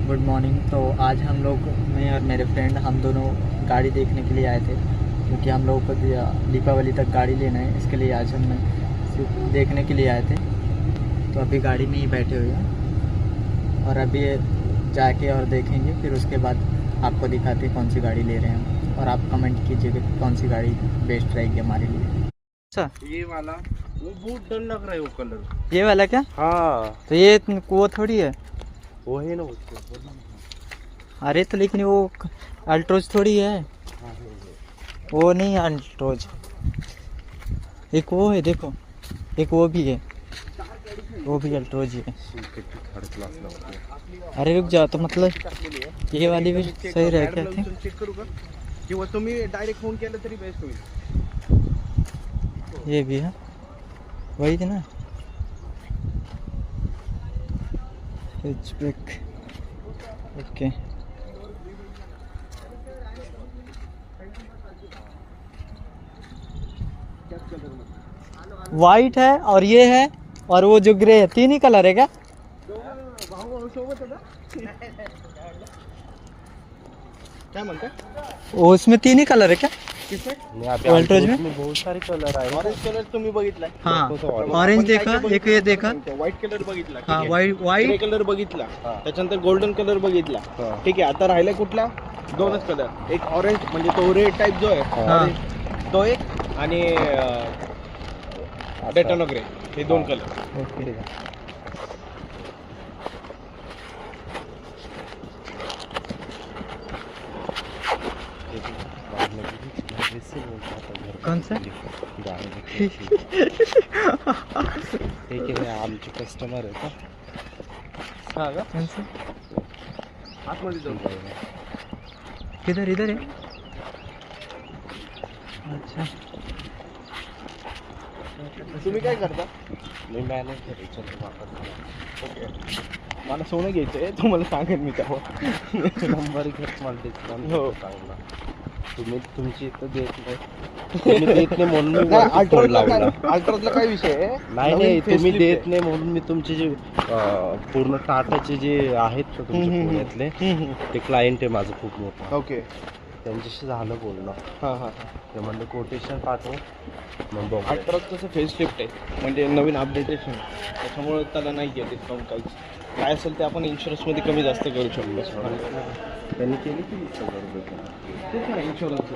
Good morning. तो आज हम लोग, मैं और मेरे फ्रेंड, हम दोनों गाड़ी देखने के लिए आए थे, क्योंकि हम लोगों को दीपावली तक गाड़ी लेना है। इसके लिए आज हम सिर्फ देखने के लिए आए थे। तो अभी गाड़ी में ही बैठे हुए हैं और अभी जाके और देखेंगे, फिर उसके बाद आपको दिखाते हैं कौन सी गाड़ी ले रहे हैं और आप कमेंट कीजिएगा कि कौन सी गाड़ी बेस्ट रहेगी हमारे लिए। अच्छा, ये वाला वो बहुत डर लग रहा है वो कलर। ये वाला क्या? हाँ तो ये वो थोड़ी है। वो है ना उसको। अरे तो लेकिन वो अल्ट्रोज थोड़ी है, हाँ, वो नहीं है अल्ट्रोज। एक वो है, देखो, एक वो भी है, वो भी अल्ट्रोज ही है। अरे रुक जाओ, तो मतलब ये वाली भी सही रहे क्या थे? चेक करू का किंवा तुम्ही डायरेक्ट फोन केला तरी बेस्ट होईल। ये भी है, वही थी ना, हैचबैक। ओके, वाइट है और ये है और वो जो ग्रे है, तीन ही कलर है क्या? क्या म्हणता? वो उसमें तीन ही कलर है क्या? अल्ट्रोज में बहुत सारे कलर आहे। ऑरेंज कलर तुम्ही बघितलाय? हाँ, ऑरेंज देखा, एक ये देखा, व्हाइट कलर बघितला, हाँ, ग्रे वाइट कलर बघितला, त्याच्यानंतर गोल्डन कलर बघितला। ठीक आहे, आता राहिला कुठला? दोनच कलर, एक ऑरेंज म्हणजे तो रेड टाइप जो आहे orange, तो एक, आणि डेटोनो ग्रे, हे दोन कलर। ओके। कौन सा? आमचे कस्टमर आहे का? हा का? कौन सा? आतमध्ये जाऊन किधर? इधर है? अच्छा, तुम्ही काय करता? मी मॅनेजर ओके, मला सोनं घ्यायचं आहे, तुम्हाला सांगेन मी तेव्हा नंबर घेत मला त्याचा। हो, चांगला तुम्ही तुमची इथं देत नाही, तुम्ही देत नाही म्हणून मी फोन लावला। अल्ट्राजला काय विषय आहे? नाही नाही, तुम्ही देत नाही म्हणून मी तुमचे जे पूर्ण टाटाचे जे आहेत ना तुमच्या पुण्यातले, ते क्लायंट आहे माझं खूप मोठं। ओके, त्यांच्याशी झालं बोलणं। हां हां, ते म्हणलं कोटेशन पाठव, मग बघ। अल्ट्राज कसं फेस लिफ्ट आहे, म्हणजे नवीन अपडेटेशन, त्याच्यामुळे त्याला नाही घेत डिस्काउंट काहीच। काय असेल ते आपण इन्शुरन्समध्ये कमी जास्त करू शकतो। त्यांनी केली की तेच ना इन्शुरन्स